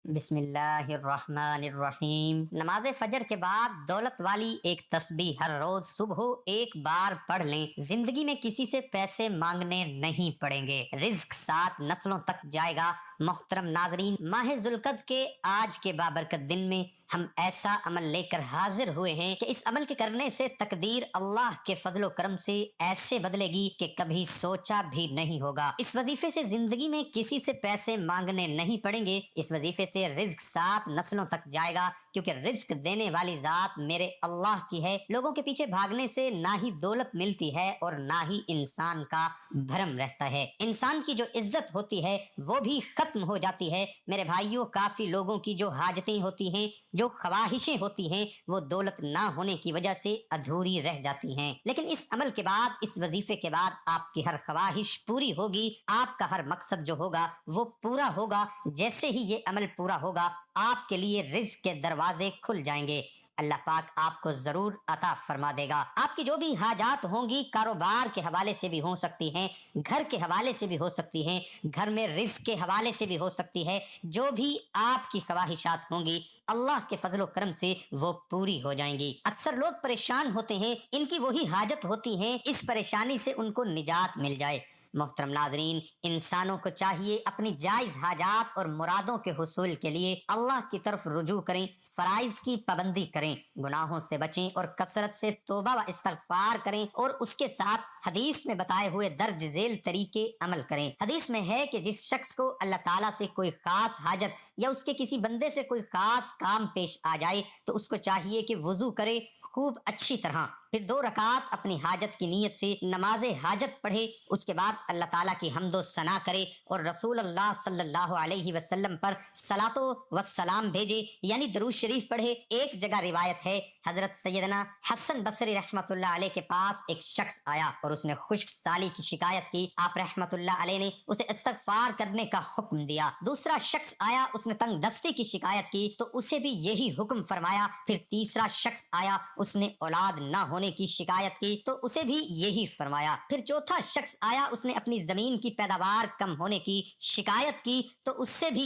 بسم اللہ الرحمن الرحیم۔ نماز فجر کے بعد دولت والی ایک تسبیح ہر روز صبح ایک بار پڑھ لیں، زندگی میں کسی سے پیسے مانگنے نہیں پڑیں گے، رزق 7 نسلوں تک جائے گا۔ محترم ناظرین، ماہ ذوالقعدہ کے آج کے بابرکت دن میں ہم ایسا عمل لے کر حاضر ہوئے ہیں کہ اس عمل کے کرنے سے تقدیر اللہ کے فضل و کرم سے ایسے بدلے گی کہ کبھی سوچا بھی نہیں ہوگا۔ اس وظیفے سے زندگی میں کسی سے پیسے مانگنے نہیں پڑیں گے، اس وظیفے سے رزق 7 نسلوں تک جائے گا، کیونکہ رزق دینے والی ذات میرے اللہ کی ہے۔ لوگوں کے پیچھے بھاگنے سے نہ ہی دولت ملتی ہے اور نہ ہی انسان کا بھرم رہتا ہے۔ انسان کی جو عزت ہوتی ہے وہ بھی ختم ہو جاتی ہے۔ میرے بھائیوں، کافی لوگوں کی جو حاجتیں ہوتی ہیں، جو خواہشیں ہوتی ہیں، وہ دولت نہ ہونے کی وجہ سے ادھوری رہ جاتی ہیں، لیکن اس عمل کے بعد، اس وظیفے کے بعد آپ کی ہر خواہش پوری ہوگی، آپ کا ہر مقصد جو ہوگا وہ پورا ہوگا۔ جیسے ہی یہ عمل پورا ہوگا، آپ کے لیے رزق کے دروازے کھل جائیں گے۔ اللہ پاک آپ کو ضرور عطا فرما دے گا۔ آپ کی جو بھی حاجات ہوں گی، کاروبار کے حوالے سے بھی ہو سکتی ہیں، گھر کے حوالے سے بھی ہو سکتی ہیں، گھر میں رزق کے حوالے سے بھی ہو سکتی ہے، جو بھی آپ کی خواہشات ہوں گی، اللہ کے فضل و کرم سے وہ پوری ہو جائیں گی۔ اکثر لوگ پریشان ہوتے ہیں، ان کی وہی حاجت ہوتی ہیں، اس پریشانی سے ان کو نجات مل جائے۔ محترم ناظرین، انسانوں کو چاہیے اپنی جائز حاجات اور مرادوں کے حصول کے لیے اللہ کی طرف رجوع کریں، فرائض کی پابندی کریں، گناہوں سے بچیں اور کثرت سے توبہ و استغفار کریں، اور اس کے ساتھ حدیث میں بتائے ہوئے درج ذیل طریقے عمل کریں۔ حدیث میں ہے کہ جس شخص کو اللہ تعالیٰ سے کوئی خاص حاجت یا اس کے کسی بندے سے کوئی خاص کام پیش آ جائے تو اس کو چاہیے کہ وضو کرے خوب اچھی طرح، پھر 2 رکعت اپنی حاجت کی نیت سے نماز حاجت پڑھے، اس کے بعد اللہ تعالیٰ کی حمد و ثنا کرے اور رسول اللہ صلی اللہ علیہ وسلم پر صلاۃ و سلام بھیجے، یعنی درود شریف پڑھے۔ ایک جگہ روایت ہے، حضرت سیدنا حسن بصری رحمۃ اللہ علیہ کے پاس ایک شخص آیا اور اس نے خشک سالی کی شکایت کی، آپ رحمۃ اللہ علیہ نے اسے استغفار کرنے کا حکم دیا۔ دوسرا شخص آیا، اس نے تنگ دستی کی شکایت کی تو اسے بھی یہی حکم فرمایا۔ پھر تیسرا شخص آیا، اس نے اولاد نہ ہونے کی شکایت کی تو اسے بھی یہی فرمایا۔ پھر چوتھا شخص آیا، اس نے اپنی زمین کی پیداوار کم ہونے کی شکایت کی تو اسے بھی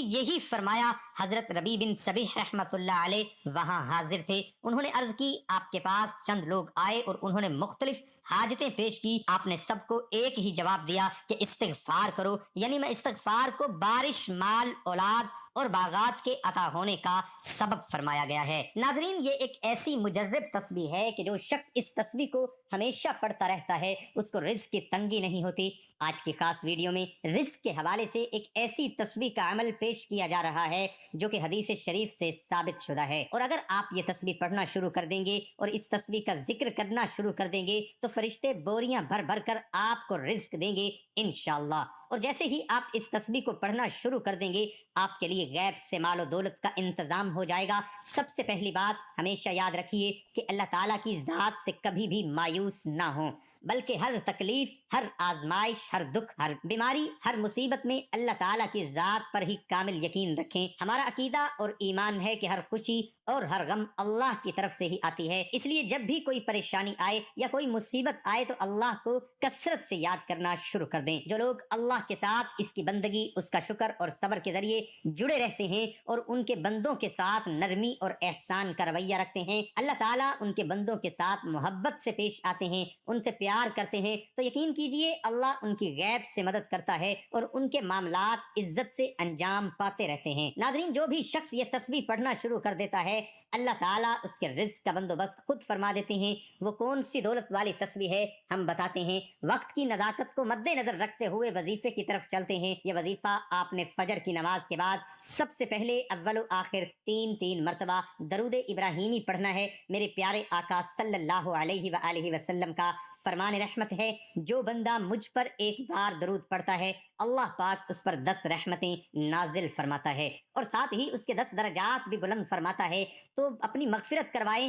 یہی فرمایا۔ حضرت ربیع بن صبیح رحمۃ اللہ علیہ وہاں حاضر تھے، انہوں نے عرض کی، آپ کے پاس چند لوگ آئے اور انہوں نے مختلف حاجتیں پیش کی، آپ نے سب کو ایک ہی جواب دیا کہ استغفار کرو، یعنی میں استغفار کو بارش، مال، اولاد اور باغات کے عطا ہونے کا سبب فرمایا گیا ہے۔ ناظرین، یہ ایک ایسی مجرب تسبیح ہے کہ جو شخص اس تسبیح کو ہمیشہ پڑھتا رہتا ہے اس کو رزق کی تنگی نہیں ہوتی۔ آج کی خاص ویڈیو میں رزق کے حوالے سے ایک ایسی تسبیح کا عمل پیش کیا جا رہا ہے جو کہ حدیث شریف سے ثابت شدہ ہے، اور اگر آپ یہ تسبیح پڑھنا شروع کر دیں گے اور اس تسبیح کا ذکر کرنا شروع کر دیں گے تو فرشتے بوریاں بھر بھر کر آپ کو رزق دیں گے انشاءاللہ۔ اور جیسے ہی آپ اس تسبیح کو پڑھنا شروع کر دیں گے، آپ کے لیے غیب سے مال و دولت کا انتظام ہو جائے گا۔ سب سے پہلی بات ہمیشہ یاد رکھیے کہ اللہ تعالیٰ کی ذات سے کبھی بھی مایوس نہ ہوں، بلکہ ہر تکلیف، ہر آزمائش، ہر دکھ، ہر بیماری، ہر مصیبت میں اللہ تعالیٰ کی ذات پر ہی کامل یقین رکھیں۔ ہمارا عقیدہ اور ایمان ہے کہ ہر خوشی اور ہر غم اللہ کی طرف سے ہی آتی ہے، اس لیے جب بھی کوئی پریشانی آئے یا کوئی مصیبت آئے تو اللہ کو کثرت سے یاد کرنا شروع کر دیں۔ جو لوگ اللہ کے ساتھ اس کی بندگی، اس کا شکر اور صبر کے ذریعے جڑے رہتے ہیں اور ان کے بندوں کے ساتھ نرمی اور احسان کا رویہ رکھتے ہیں، اللہ تعالیٰ ان کے بندوں کے ساتھ محبت سے پیش آتے ہیں، ان سے پیار کرتے ہیں، تو یقین کیجئے اللہ ان کی غیب سے مدد کرتا ہے اور ان کے معاملات عزت سے انجام پاتے رہتے ہیں۔ ناظرین، جو بھی شخص یہ تسبیح پڑھنا شروع کر دیتا ہے، اللہ تعالیٰ اس کے رزق کا بندوبست خود فرما دیتے ہیں۔ وہ کون سی دولت والی تسبیح ہے، ہم بتاتے ہیں۔ وقت کی نزاکت کو مد نظر رکھتے ہوئے وظیفے کی طرف چلتے ہیں۔ یہ وظیفہ آپ نے فجر کی نماز کے بعد سب سے پہلے اول و آخر 3 مرتبہ درود ابراہیمی پڑھنا ہے۔ میرے پیارے آقا صلی اللہ علیہ وآلہ وسلم کا فرمان رحمت ہے، جو بندہ مجھ پر ایک بار درود پڑھتا ہے اللہ پاک اس پر 10 رحمتیں نازل فرماتا ہے اور ساتھ ہی اس کے 10 درجات بھی بلند فرماتا ہے۔ تو اپنی مغفرت کروائیں،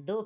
2